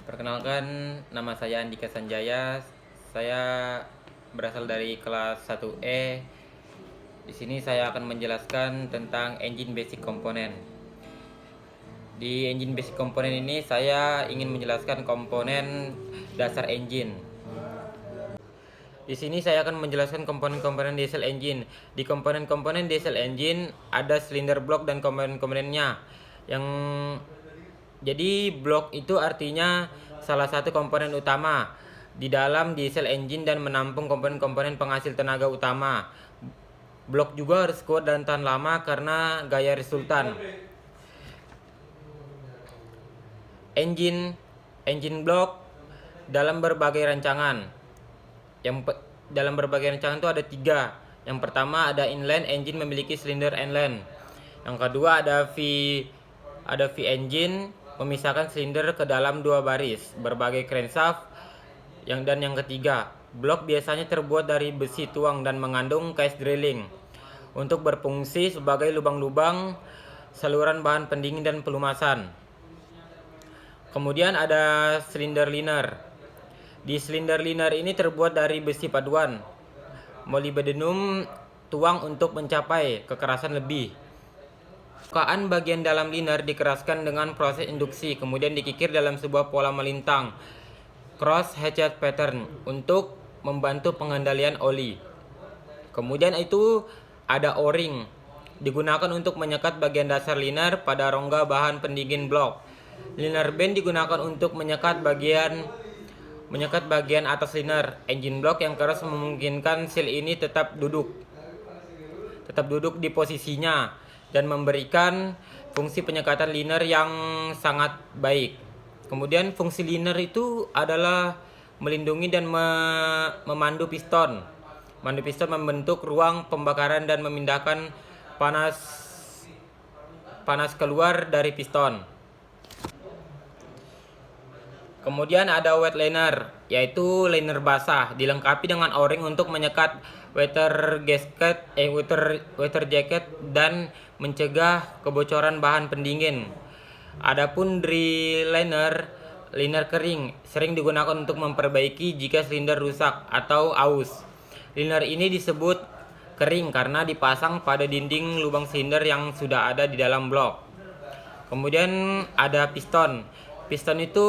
Perkenalkan, nama saya Andika Sanjaya. Saya berasal dari kelas 1E. Di sini saya akan menjelaskan tentang engine basic component. Di engine basic component ini saya ingin menjelaskan komponen dasar engine. Di sini saya akan menjelaskan komponen-komponen diesel engine. Di komponen-komponen diesel engine ada silinder blok dan komponen-komponennya. Jadi blok itu artinya salah satu komponen utama di dalam diesel engine dan menampung komponen-komponen penghasil tenaga utama. Blok juga harus kuat dan tahan lama karena gaya resultan. Engine blok dalam berbagai rancangan. Dalam berbagai rancangan itu ada 3. Yang pertama ada inline engine memiliki silinder inline. Yang kedua ada V engine memisahkan silinder ke dalam 2 baris berbagai crankshaft. Dan yang ketiga, blok biasanya terbuat dari besi tuang dan mengandung case drilling untuk berfungsi sebagai lubang-lubang saluran bahan pendingin dan pelumasan. Kemudian ada silinder liner. Di silinder liner ini terbuat dari besi paduan molybdenum tuang untuk mencapai kekerasan lebih. Permukaan bagian dalam liner dikeraskan dengan proses induksi, kemudian dikikir dalam sebuah pola melintang cross hatchet pattern untuk membantu pengendalian oli. Kemudian itu ada O-ring, digunakan untuk menyekat bagian dasar liner pada rongga bahan pendingin blok. Liner band digunakan untuk menyekat bagian atas liner engine block yang keras memungkinkan seal ini tetap duduk di posisinya dan memberikan fungsi penyekatan liner yang sangat baik. Kemudian fungsi liner itu adalah melindungi dan memandu piston. Memandu piston membentuk ruang pembakaran dan memindahkan panas keluar dari piston. Kemudian ada wet liner, yaitu liner basah, dilengkapi dengan O-ring untuk menyekat water jacket dan mencegah kebocoran bahan pendingin. Adapun dry liner kering, sering digunakan untuk memperbaiki jika silinder rusak atau aus. Liner ini disebut kering karena dipasang pada dinding lubang silinder yang sudah ada di dalam blok. Kemudian ada piston. Piston itu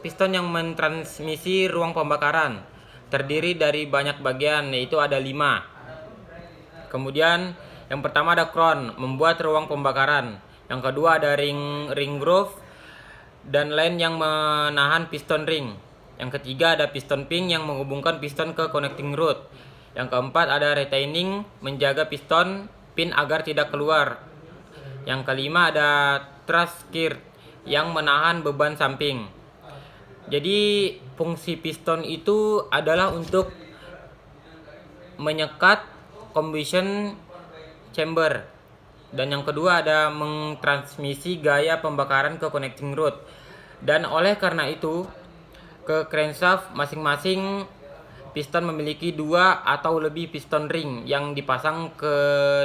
piston yang mentransmisi ruang pembakaran. Terdiri dari banyak bagian, yaitu ada 5. Kemudian yang pertama ada crown, membuat ruang pembakaran. Yang kedua ada ring groove dan line yang menahan piston ring. Yang ketiga ada piston pin yang menghubungkan piston ke connecting rod. Yang keempat ada retaining, menjaga piston pin agar tidak keluar. Yang kelima ada thrust skirt yang menahan beban samping. Jadi fungsi piston itu adalah untuk menyekat combustion chamber. Dan yang kedua ada mentransmisi gaya pembakaran ke connecting rod. Dan oleh karena itu, ke crankshaft masing-masing piston memiliki 2 atau lebih piston ring yang dipasang ke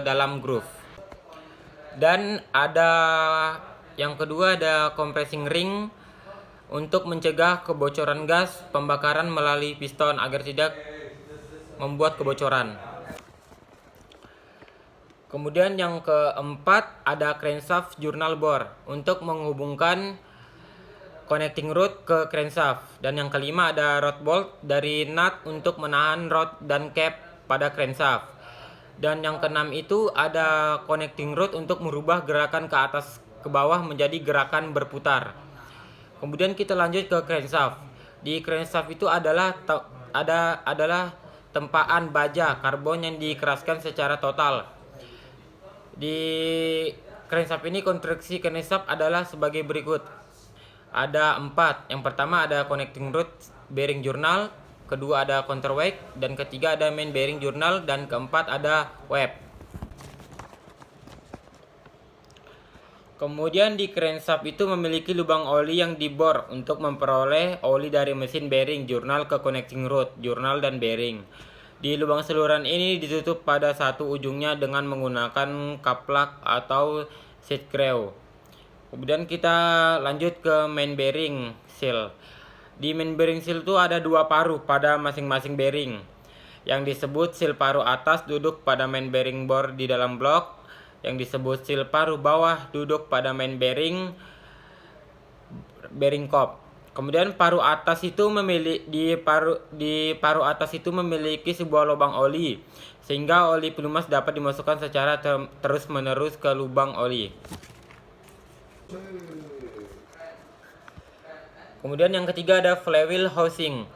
dalam groove. Dan yang kedua ada compressing ring untuk mencegah kebocoran gas pembakaran melalui piston agar tidak membuat kebocoran. Kemudian yang keempat ada crankshaft journal bore untuk menghubungkan connecting rod ke crankshaft. Dan yang kelima ada rod bolt dari nut untuk menahan rod dan cap pada crankshaft. Dan yang keenam itu ada connecting rod untuk merubah gerakan ke atas ke bawah menjadi gerakan berputar. Kemudian kita lanjut ke crankshaft. Di crankshaft itu adalah tempaan baja karbon yang dikeraskan secara total. Di crankshaft ini konstruksi crankshaft adalah sebagai berikut. Ada 4. Yang pertama ada connecting rod bearing journal, kedua ada counterweight, dan ketiga ada main bearing journal, dan keempat ada web. Kemudian di crankshaft itu memiliki lubang oli yang dibor untuk memperoleh oli dari mesin bearing journal ke connecting rod, journal, dan bearing. Di lubang saluran ini ditutup pada satu ujungnya dengan menggunakan kaplak atau seat screw. Kemudian kita lanjut ke main bearing seal. Di main bearing seal itu ada dua paruh pada masing-masing bearing. Yang disebut seal paruh atas duduk pada main bearing bore di dalam blok. Yang disebut seal paruh bawah duduk pada main bearing cob. Kemudian paruh atas itu paruh atas itu memiliki sebuah lubang oli, sehingga oli pelumas dapat dimasukkan secara terus-menerus ke lubang oli. Kemudian yang ketiga ada flywheel housing.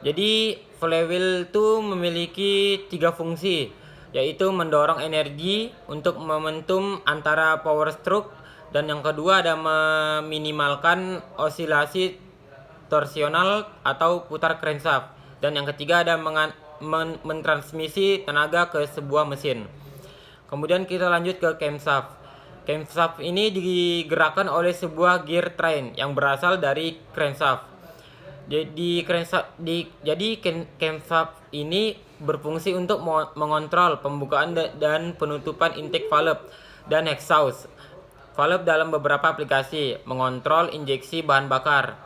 Jadi flywheel itu memiliki 3 fungsi, yaitu mendorong energi untuk momentum antara power stroke, dan yang kedua ada meminimalkan osilasi torsional atau putar crankshaft, dan yang ketiga ada mentransmisi tenaga ke sebuah mesin. Kemudian kita lanjut ke camshaft. Camshaft ini digerakkan oleh sebuah gear train yang berasal dari crankshaft. Jadi camshaft ini berfungsi untuk mengontrol pembukaan dan penutupan intake valve dan exhaust valve dalam beberapa aplikasi, mengontrol injeksi bahan bakar.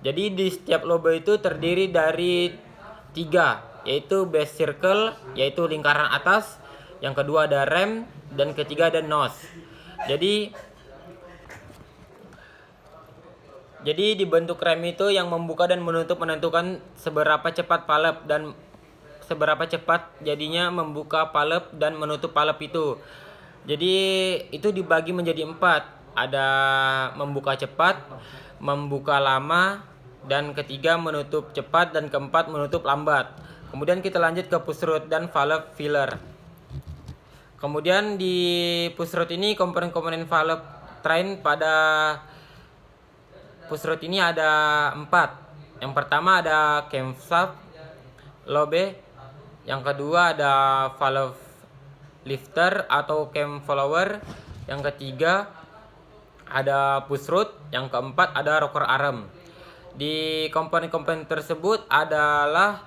Jadi di setiap lobe itu terdiri dari 3, yaitu base circle, yaitu lingkaran atas, yang kedua ada rem, dan ketiga ada nose. Jadi dibentuk rem itu yang membuka dan menutup menentukan seberapa cepat valve dan seberapa cepat jadinya membuka valve dan menutup valve itu. Jadi itu dibagi menjadi 4. Ada membuka cepat, membuka lama, dan ketiga menutup cepat, dan keempat menutup lambat. Kemudian kita lanjut ke push rod dan valve filler. Kemudian di push rod ini komponen-komponen valve train pada push rod ini ada 4. Yang pertama ada camshaft lobe, yang kedua ada valve lifter atau cam follower, yang ketiga ada push rod, yang keempat ada rocker arm. Di komponen-komponen tersebut adalah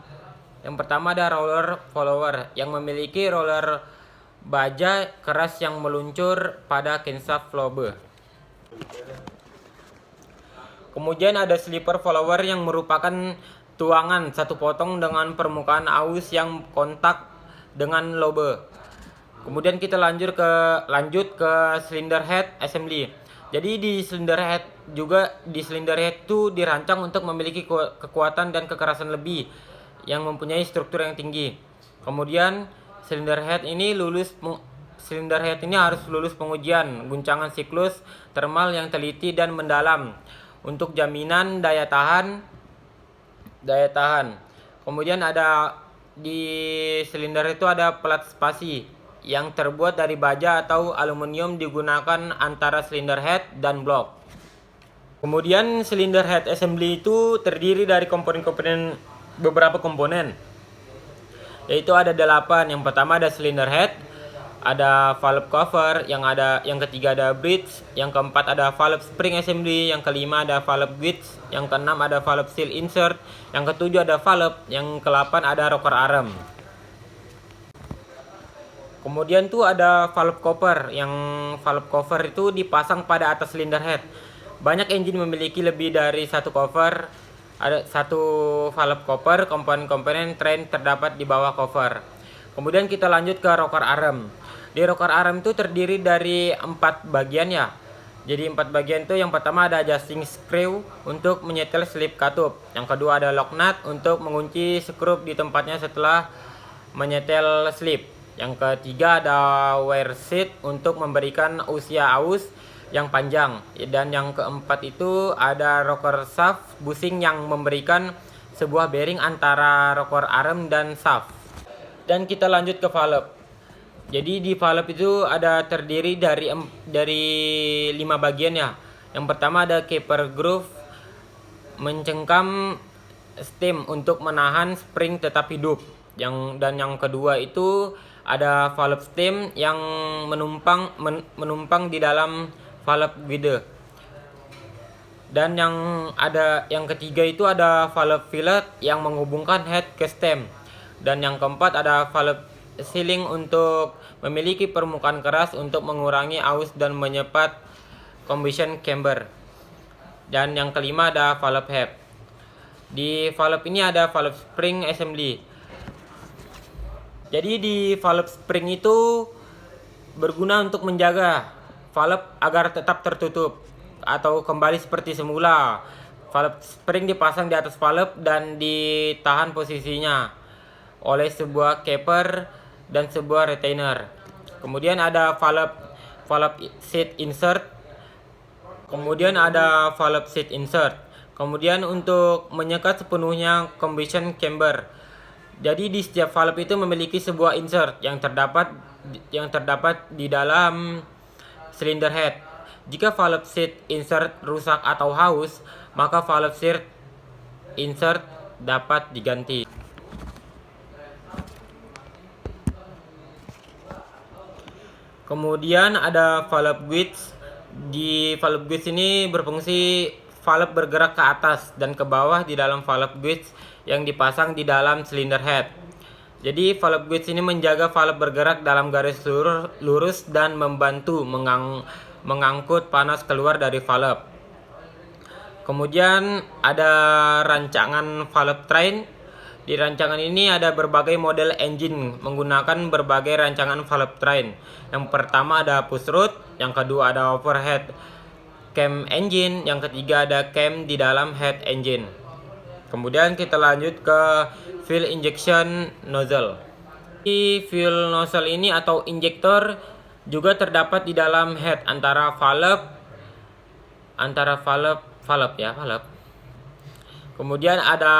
yang pertama ada roller follower yang memiliki roller baja keras yang meluncur pada camshaft lobe. Kemudian ada slipper follower yang merupakan tuangan satu potong dengan permukaan aus yang kontak dengan lobe. Kemudian kita lanjut ke cylinder head assembly. Jadi di cylinder head itu dirancang untuk memiliki kekuatan dan kekerasan lebih yang mempunyai struktur yang tinggi. Kemudian cylinder head ini harus lulus pengujian guncangan siklus thermal yang teliti dan mendalam untuk jaminan daya tahan. Kemudian ada di silinder itu ada pelat spasi yang terbuat dari baja atau aluminium digunakan antara cylinder head dan blok. Kemudian cylinder head assembly itu terdiri dari beberapa komponen, yaitu ada 8. Yang pertama ada cylinder head, ada valve cover, yang ketiga ada bridge, yang keempat ada valve spring assembly, yang kelima ada valve guides, yang keenam ada valve seal insert, yang ketujuh ada valve, yang ke-8 ada rocker arm. Kemudian tuh ada valve cover, yang valve cover itu dipasang pada atas cylinder head. Banyak engine memiliki lebih dari satu cover. Ada satu valve cover, komponen-komponen train terdapat di bawah cover. Kemudian kita lanjut ke rocker arm. Di rocker arm itu terdiri dari 4 bagian ya. Jadi 4 bagian itu yang pertama ada adjusting screw untuk menyetel slip katup. Yang kedua ada lock nut untuk mengunci skrup di tempatnya setelah menyetel slip. Yang ketiga ada wear seat untuk memberikan usia aus yang panjang. Dan yang keempat itu ada rocker shaft bushing yang memberikan sebuah bearing antara rocker arm dan shaft. Dan kita lanjut ke valve. Jadi di valve itu terdiri dari 5 bagian ya. Yang pertama ada keeper groove mencengkam stem untuk menahan spring tetap hidup. Dan yang kedua itu ada valve stem yang menumpang di dalam valve guide. Dan yang ketiga itu ada valve fillet yang menghubungkan head ke stem. Dan yang keempat ada valve sealing untuk memiliki permukaan keras untuk mengurangi aus dan menyepat combustion chamber. Dan yang kelima ada valve head. Di valve ini ada valve spring assembly. Jadi di valve spring itu berguna untuk menjaga valve agar tetap tertutup atau kembali seperti semula. Valve spring dipasang di atas valve dan ditahan posisinya oleh sebuah caper dan sebuah retainer. Kemudian ada valve seat insert. Kemudian untuk menyekat sepenuhnya combustion chamber. Jadi di setiap valve itu memiliki sebuah insert yang terdapat di dalam cylinder head. Jika valve seat insert rusak atau haus, maka valve seat insert dapat diganti. Kemudian ada valve guides. Di valve guides ini berfungsi valve bergerak ke atas dan ke bawah di dalam valve guides yang dipasang di dalam cylinder head. Jadi valve guides ini menjaga valve bergerak dalam garis lurus dan membantu mengangkut panas keluar dari valve. Kemudian ada rancangan valve train. Di rancangan ini ada berbagai model engine menggunakan berbagai rancangan valve train. Yang pertama ada push rod, yang kedua ada overhead cam engine, yang ketiga ada cam di dalam head engine. Kemudian kita lanjut ke fuel injection nozzle. Di fuel nozzle ini atau injektor juga terdapat di dalam head antara valve. Kemudian ada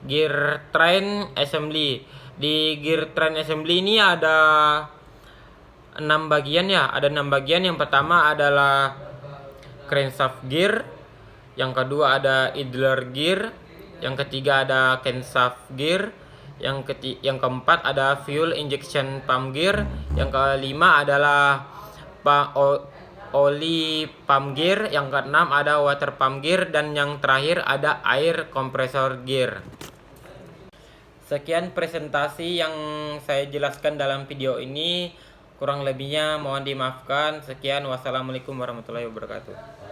gear train assembly. Di gear train assembly ini ada 6 bagian ya. Ada 6 bagian. Yang pertama adalah crankshaft gear, yang kedua ada idler gear, yang ketiga ada camshaft gear, yang keempat ada fuel injection pump gear, yang kelima adalah oli pump gear, yang keenam ada water pump gear, dan yang terakhir ada air compressor gear. Sekian presentasi yang saya jelaskan dalam video ini. Kurang lebihnya mohon dimaafkan. Sekian, wassalamualaikum warahmatullahi wabarakatuh.